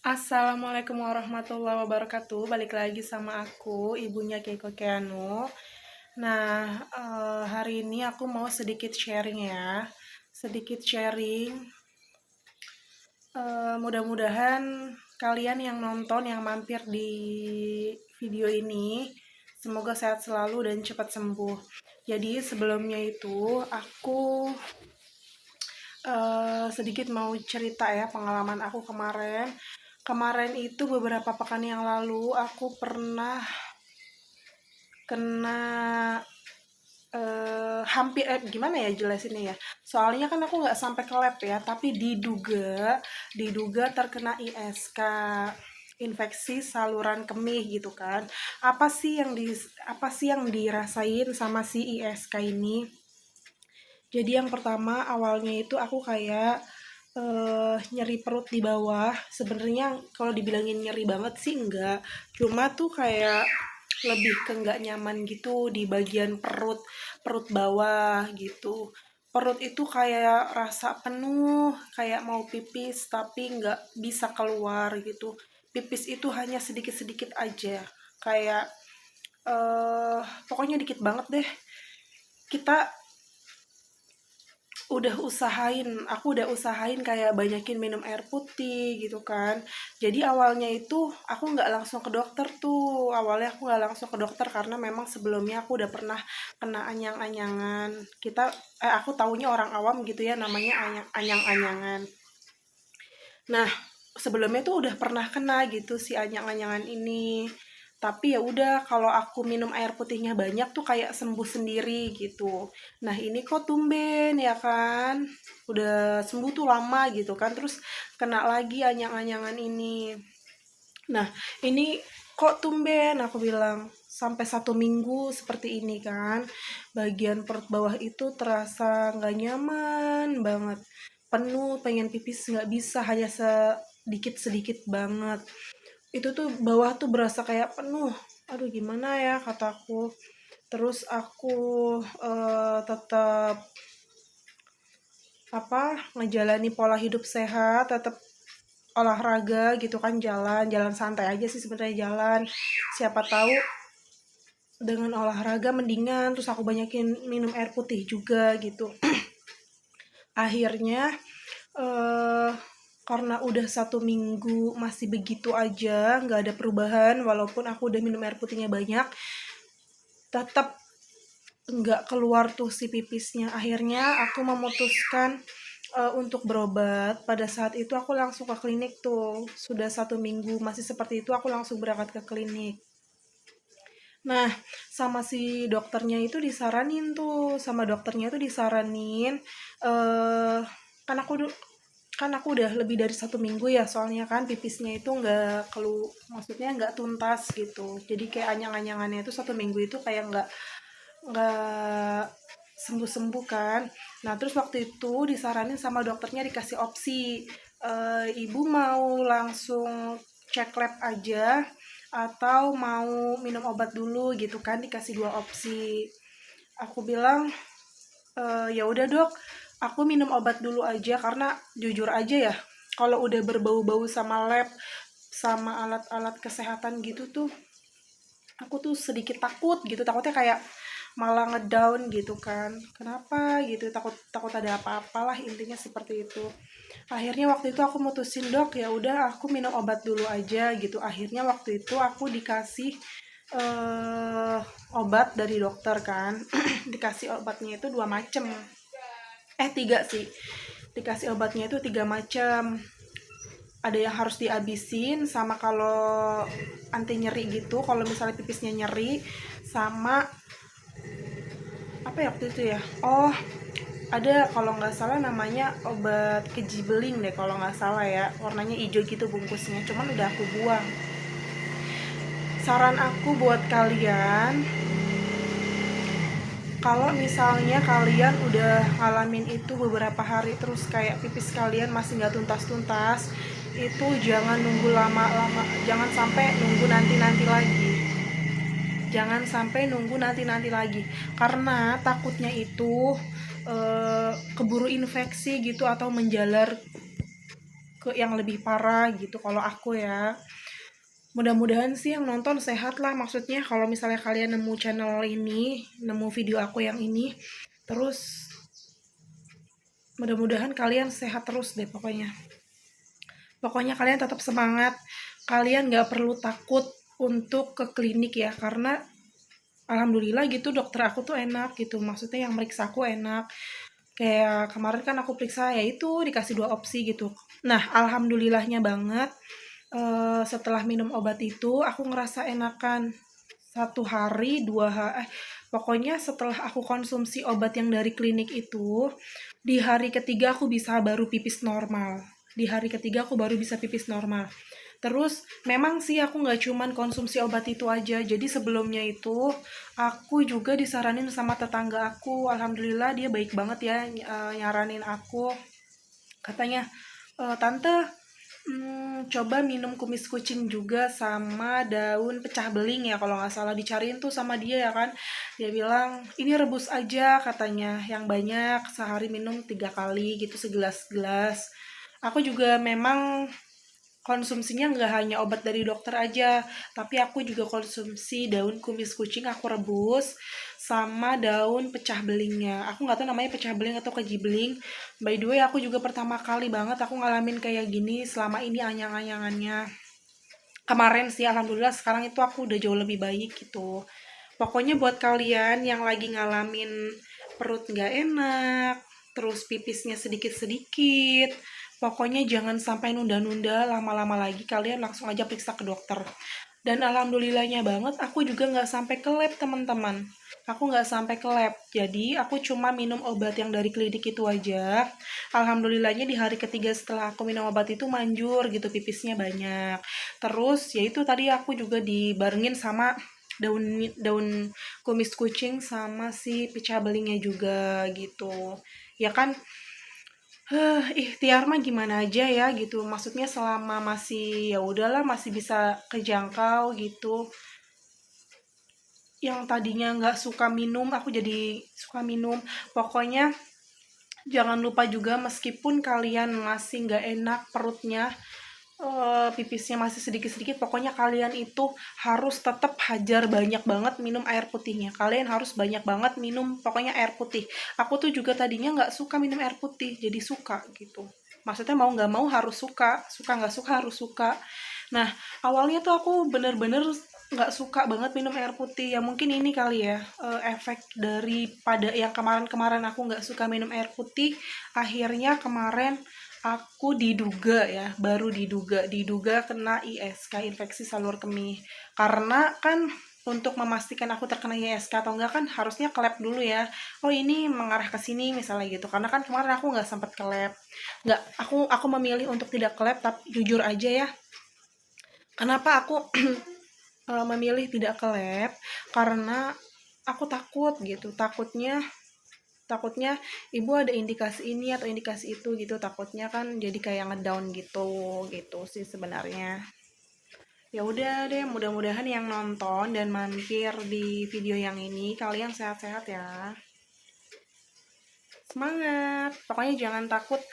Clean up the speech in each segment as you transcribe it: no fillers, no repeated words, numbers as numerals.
Assalamualaikum warahmatullahi wabarakatuh. Balik lagi sama aku, ibunya Keiko Keanu. Nah, hari ini aku mau sedikit sharing ya. Sedikit sharing. Mudah-mudahan kalian yang nonton, yang mampir di video ini, semoga sehat selalu dan cepat sembuh. Jadi sebelumnya itu aku sedikit mau cerita ya pengalaman aku kemarin. Kemarin itu beberapa pekan yang lalu aku pernah kena hampir gimana ya jelasinnya ya. Soalnya kan aku nggak sampai ke lab ya, tapi diduga terkena ISK, infeksi saluran kemih gitu kan. Apa sih yang dirasain sama si ISK ini? Jadi yang pertama awalnya itu aku kayak nyeri perut di bawah. Sebenarnya kalau dibilangin nyeri banget sih enggak. Cuma tuh kayak lebih ke enggak nyaman gitu di bagian perut, perut bawah gitu. Perut itu kayak rasa penuh, kayak mau pipis tapi enggak bisa keluar gitu. Pipis itu hanya sedikit-sedikit aja. Kayak pokoknya dikit banget deh. Kita aku udah usahain kayak banyakin minum air putih gitu kan. Jadi awalnya itu aku nggak langsung ke dokter tuh. Awalnya aku nggak langsung ke dokter karena memang sebelumnya aku udah pernah kena anyang-anyangan. Aku taunya orang awam gitu ya namanya anyang-anyangan. Nah, sebelumnya tuh udah pernah kena gitu si anyang-anyangan ini. Tapi ya udah kalau aku minum air putihnya banyak tuh kayak sembuh sendiri gitu. Nah, ini kok tumben ya kan? Udah sembuh tuh lama gitu kan. Terus kena lagi anyang-anyangan ini. Nah, ini kok tumben aku bilang sampai 1 minggu seperti ini kan. Bagian perut bawah itu terasa nggak nyaman banget. Penuh, pengen pipis nggak bisa, hanya sedikit-sedikit banget. Itu tuh bawah tuh berasa kayak penuh. Aduh gimana ya kataku. Terus aku tetap ngejalani pola hidup sehat, tetap olahraga gitu kan, jalan santai aja sih sebenarnya jalan. Siapa tahu dengan olahraga mendingan, terus aku banyakin minum air putih juga gitu. Akhirnya eh karena udah 1 minggu masih begitu aja, nggak ada perubahan, walaupun aku udah minum air putihnya banyak, tetap nggak keluar tuh si pipisnya. Akhirnya aku memutuskan untuk berobat. Pada saat itu aku langsung ke klinik tuh. Sudah 1 minggu masih seperti itu, aku langsung berangkat ke klinik. Nah, sama dokternya itu disaranin, eh kan aku kan aku udah lebih dari 1 minggu ya, soalnya kan pipisnya itu maksudnya nggak tuntas gitu. Jadi kayak anyang-anyangannya itu 1 minggu itu kayak nggak sembuh-sembuh kan. Nah, terus waktu itu disaranin sama dokternya, dikasih opsi, ibu mau langsung cek lab aja atau mau minum obat dulu gitu kan, dikasih 2 opsi. Aku bilang, ya udah dok, aku minum obat dulu aja karena jujur aja ya, kalau udah berbau-bau sama lab, sama alat-alat kesehatan gitu tuh, aku tuh sedikit takut gitu, takutnya kayak malah ngedown gitu kan. Kenapa gitu, takut takut ada apa-apalah, intinya seperti itu. Akhirnya waktu itu aku mutusin, dok ya udah aku minum obat dulu aja gitu. Akhirnya waktu itu aku dikasih eh, obat dari dokter kan. Dikasih obatnya itu 2 macam, tiga sih. Dikasih obatnya itu 3 macam. Ada yang harus dihabisin, sama kalau anti nyeri gitu kalau misalnya pipisnya nyeri, sama apa ya waktu itu ya, ada kalau nggak salah namanya obat kejibeling deh kalau nggak salah ya, warnanya hijau gitu bungkusnya, cuman udah aku buang. Saran aku buat kalian, kalau misalnya kalian udah ngalamin itu beberapa hari terus kayak pipis kalian masih nggak tuntas-tuntas, itu jangan nunggu lama-lama, jangan sampai nunggu nanti-nanti lagi, karena takutnya itu keburu infeksi gitu atau menjalar ke yang lebih parah gitu kalau aku ya. Mudah-mudahan sih yang nonton sehat lah, maksudnya kalau misalnya kalian nemu channel ini, nemu video aku yang ini, terus mudah-mudahan kalian sehat terus deh pokoknya. Pokoknya kalian tetap semangat, kalian gak perlu takut untuk ke klinik ya, karena alhamdulillah gitu dokter aku tuh enak gitu, maksudnya yang meriksa aku enak. Kayak kemarin kan aku periksa ya itu dikasih 2 opsi gitu. Nah, alhamdulillahnya banget setelah minum obat itu aku ngerasa enakan 1 hari 2 hari, pokoknya setelah aku konsumsi obat yang dari klinik itu, di hari ketiga aku bisa baru pipis normal. Di hari ketiga aku baru bisa pipis normal. Terus memang sih aku nggak cuman konsumsi obat itu aja. Jadi sebelumnya itu aku juga disaranin sama tetangga aku. Alhamdulillah dia baik banget ya, nyaranin aku. Katanya, tante, coba minum kumis kucing juga sama daun pecah beling ya kalau nggak salah, dicariin tuh sama dia ya kan. Dia bilang ini rebus aja katanya, yang banyak sehari minum 3 kali gitu, segelas-gelas. Aku juga memang konsumsinya nggak hanya obat dari dokter aja, tapi aku juga konsumsi daun kumis kucing, aku rebus sama daun pecah belingnya. Aku nggak tahu namanya pecah beling atau keji beling. By the way, aku juga pertama kali banget aku ngalamin kayak gini, selama ini anyang-anyangannya. Kemarin sih alhamdulillah, sekarang itu aku udah jauh lebih baik gitu. Pokoknya buat kalian yang lagi ngalamin perut nggak enak, terus pipisnya sedikit-sedikit, pokoknya jangan sampai nunda-nunda lama-lama lagi, kalian langsung aja periksa ke dokter. Dan alhamdulillahnya banget, aku juga nggak sampai ke lab teman-teman. Aku nggak sampai ke lab, jadi aku cuma minum obat yang dari klinik itu aja. Alhamdulillahnya di hari ketiga setelah aku minum obat itu manjur gitu, pipisnya banyak. Terus yaitu tadi aku juga dibarengin sama daun daun kumis kucing sama si pecah belingnya juga gitu. Ya kan, ikhtiar mah gimana aja ya gitu, maksudnya selama masih ya udahlah, masih bisa kejangkau gitu. Yang tadinya nggak suka minum aku jadi suka minum. Pokoknya jangan lupa juga, meskipun kalian masih nggak enak perutnya, pipisnya masih sedikit-sedikit, pokoknya kalian itu harus tetap hajar banyak banget minum air putihnya. Kalian harus banyak banget minum pokoknya air putih. Aku tuh juga tadinya nggak suka minum air putih, jadi suka gitu. Maksudnya mau nggak mau harus suka, suka nggak suka harus suka. Nah, awalnya tuh aku bener-bener nggak suka banget minum air putih. Ya mungkin ini kali ya, efek daripada yang kemarin-kemarin aku nggak suka minum air putih. Akhirnya kemarin aku diduga ya, baru diduga kena ISK, infeksi salur kemih. Karena kan untuk memastikan aku terkena ISK atau enggak kan harusnya ke lab dulu ya. Oh ini mengarah ke sini misalnya gitu. Karena kan kemarin aku nggak sempat ke lab. Nggak, aku memilih untuk tidak ke lab, tapi jujur aja ya. Kenapa aku memilih tidak ke lab? Karena aku takut gitu. Takutnya ibu ada indikasi ini atau indikasi itu gitu, takutnya kan jadi kayak ngedown gitu sih sebenarnya. Ya udah deh, mudah-mudahan yang nonton dan mampir di video yang ini kalian sehat-sehat ya. Semangat, pokoknya jangan takut,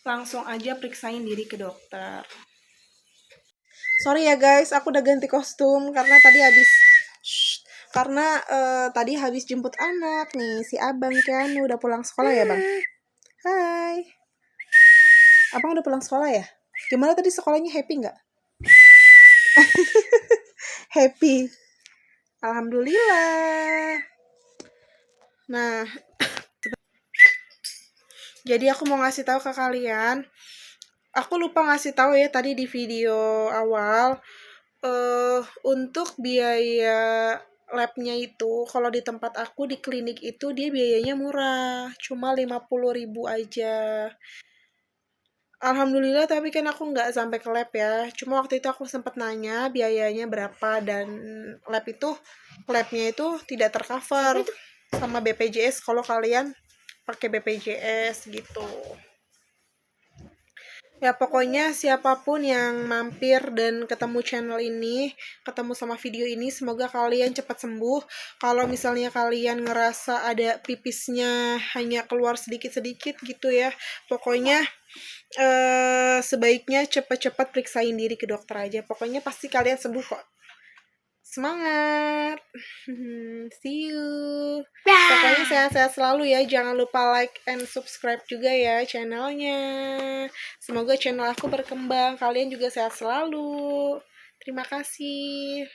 langsung aja periksain diri ke dokter. Sorry ya guys, aku udah ganti kostum karena tadi tadi habis jemput anak nih, si abang kan udah pulang sekolah ya bang. Hai, abang udah pulang sekolah ya? Gimana tadi sekolahnya, happy nggak? Happy, alhamdulillah. Nah, jadi aku mau ngasih tahu ke kalian, aku lupa ngasih tahu ya tadi di video awal, untuk biaya labnya itu kalau di tempat aku di klinik itu dia biayanya murah, cuma 50.000 aja. Alhamdulillah, tapi kan aku nggak sampai ke lab ya. Cuma waktu itu aku sempat nanya biayanya berapa, dan labnya itu tidak tercover sama BPJS kalau kalian pakai BPJS gitu. Ya pokoknya siapapun yang mampir dan ketemu channel ini, ketemu sama video ini, semoga kalian cepat sembuh. Kalau misalnya kalian ngerasa ada pipisnya hanya keluar sedikit-sedikit gitu ya, pokoknya sebaiknya cepat-cepat periksain diri ke dokter aja. Pokoknya pasti kalian sembuh kok. Semangat. See you. Pokoknya sehat-sehat selalu ya. Jangan lupa like and subscribe juga ya channelnya. Semoga channel aku berkembang. Kalian juga sehat selalu. Terima kasih.